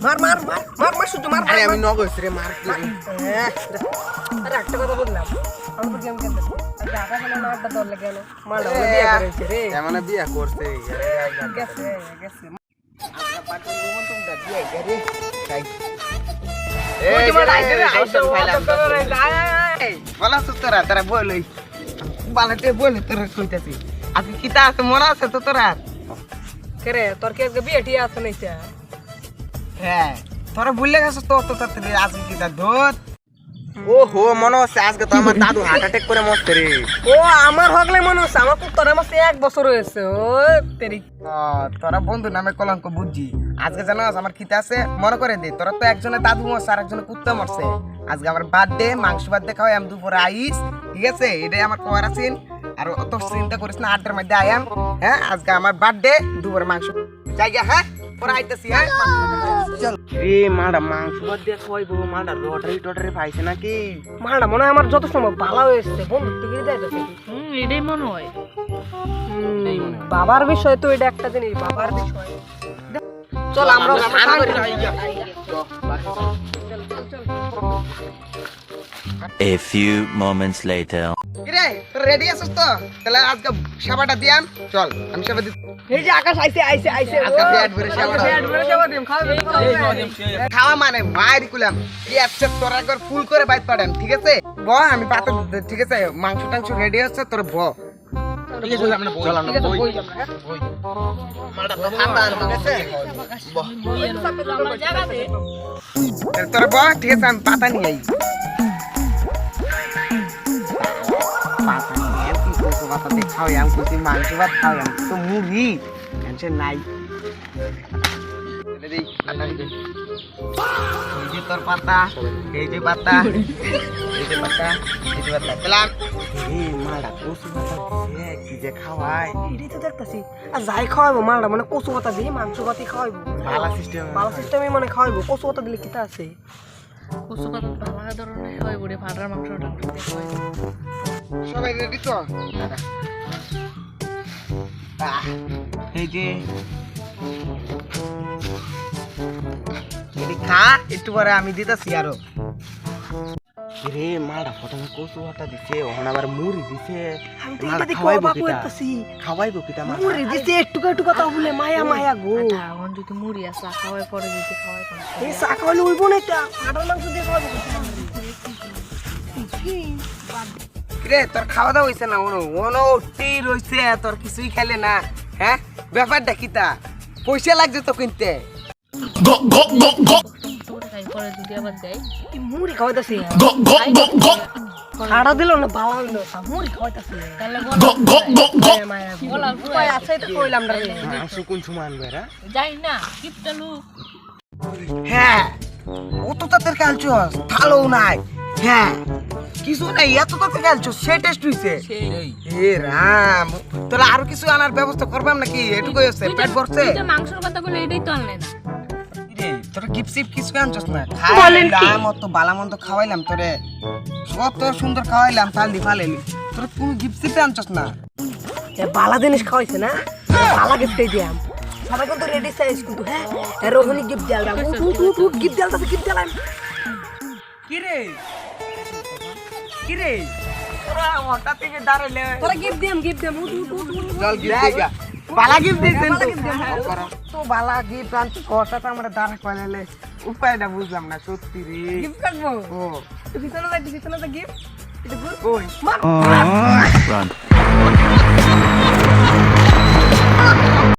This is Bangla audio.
মার মার মার মার মার শুধু মার আরে আমি নগস রে মার কি আরে একটা কথা বললাম আমি তো গেম খেলতে আচ্ছা আকা খেলা না আড্ডা দল লাগে না মালটা বলে বিয়ে করেছে রে এমন বিয়া করছে গেছে গেছে আমরা পাটি রুমন তোমরা বিয়ে করে তাই ওই তোমার আইছে রে আইছে বলা তোরা তোরা বলই বালাতে বলে তোরা কইতাছি আজকে কিতা আছে মনে আছে তো তোরা করে তোর কি আজকে বিয়ে ঠিক আছে নাইছে হ্যাঁ তোরা ভুলে গেছ তো তো তাড়াতাড়ি আজকে কিতা দোত ও হো মনে হচ্ছে আজকে তো আমার দাদু হার্ট অ্যাটাক করে মরছে রে ও আমার হগলে মনে হচ্ছে আমার কুত্তার আমার 1 বছর হয়েছে ও তেরি তোরা বন্ধু নামে কলঙ্ক বুঝছি আজকে জানো আমার খিতে আছে মনে করে দে তোরা তো একজনে দাদু মরছে আর একজনে কুত্তা মরছে আজকে আমার বার্থডে মাংস ভাত দিয়ে খাওয়াই আমি দুপুরে আইস ঠিক আছে এটাই আমার করার আছেন আর অত চিন্তা করিস না আড্ডার মধ্যে আয়াম হ্যাঁ আজকে আমার বার্থডে দুপুরে মাংস জায়গা হ্যাঁ পরে আইতেছি হ্যাঁ চল রে মাডা মাংস ভাত দিয়ে খাওয়াইবো মাডা লটারি টটারি পাইছে নাকি মালটা মনে হয় আমার যত সম্ভব ভালো হয়েছে বন্ধু গিয়ে যাইতেছে এটাই মনে হয় বাবার বিষয় তো এটা একটা জিনিস বাবার বিষয় চল আমরা A few moments later. রে রেডি আছিস তো তাহলে আজকে সেবাটা দিয়াম চল আমি সেবা দিই এই যে আকাশ আইছে আইছে আইছে আজকে পেট ভরে সেবা পেট ভরে যাবো দিম খাওয়া খাওয়া মানে মায়ের কুলাম কি আচ্ছা তোরা একবার ফুল করে বাইত পাঠান ঠিক আছে ব আমি পাতা ঠিক আছে মাংস টাংস রেডি হচ্ছে তোর ব ঠিক আছে আমরা চল আমরা বই মালটা ঠান্ডা ঠিক আছে আমার জায়গাতে তোর ব ঠিক আছে আমি পাতা নিয়ে আই পাতা নিয়ে কি করবো পাতা দিয়ে খাওয়াই আমি কিছু মাংস ভাত খাওয়াই তো মুরগি টেনশন নাই এই যে তোর পাতা এই যে পাতা এই যে পাতা এই যে পাতা পেলাম এই মালটা কচু পাতা দিছে কি যে খাওয়াই এটাই তো দেখতেছি আর যাই খাওয়াইবো মালটা মানে কচু পাতা দিয়ে মাংস ভাতই খাওয়াইবো ভালো সিস্টেম ভালো সিস্টেমে মানে খাওয়াইবো কচু পাতা দিলে কিতা আছে কচু পাতা ভালো ধরনের হয় বলে ফাটার মাংসটা সবাই রেডি তো এই যে এটি খা একটু পরে আমি দিতেছি আরো রে মালটা ফটানো কচু আটা দিছে ওখানে আবার মুড়ি দিছে মালটা খাওয়াইবো কিটা খাওয়াইবো কিটা মালটা মুড়ি দিছে একটু একটু কথা বলে মায়া মায়া গো এখন যদি মুড়ি আসা খাওয়াই পরে যদি খাওয়াই এই চা খাওয়ালে উইবো না এটা ফাটার মাংস দিয়ে খাওয়াবো রে তোর খাওয়া দাওয়া হইছে না ওনো ওনো উঠতেই রইছে তোর কিছুই খেলে না হ্যাঁ ব্যাপারটা কিটা পয়সা লাগছে তো কিনতে পরে যদি আবার দেয় এই মুড়ি খাওয়াইতাছি খাড়া দিল না বাবা হইলো মুড়ি খাওয়াইতাছি তাহলে মায়া মায়া বলা উপায় আছে তো কইলাম না সুকুন সুমান বেরা যাই না কিপটা লোক হ্যাঁ ও তো তাদের কালচস ভালো নাই হ্যাঁ কিছু নাই এত তাদের কালচস সে টেস্ট হইছে এ রাম তোরা আরো কিছু আনার ব্যবস্থা করবাম নাকি এটুকুই আছে পেট ভরছে মাংসের কথা বলে এটাই তো আনলে না রে তোরা গিফট কিছু আনছস না খাইলাম অত বালামন্দ খাওয়াইলাম তোরে কত সুন্দর খাওয়াইলাম ফালদি ফালেলি তোরা কোন গিফট আনছস না বালা জিনিস খাওয়াইছে না বালা গিফটই দিয়াম সবাই কিন্তু রেডি সাইজ কিন্তু হ্যাঁ রোহনি গিফট দিলাম উঠ গিফট দিলাম গিফট দিলাম কি রে তোরা হঠাৎ থেকে দাঁড়াইলে তোরা গিফট দিয়াম উঠ জল গিফট বালা গিফট দিছেন তো বালা গিফট আনতে হঠাৎ আমরা দাঁড়া কইলে উপায়টা বুঝলাম না সত্যি রে গিফট কাটবো ও তুই ভিতরে গিফট এটা গুড কই Run.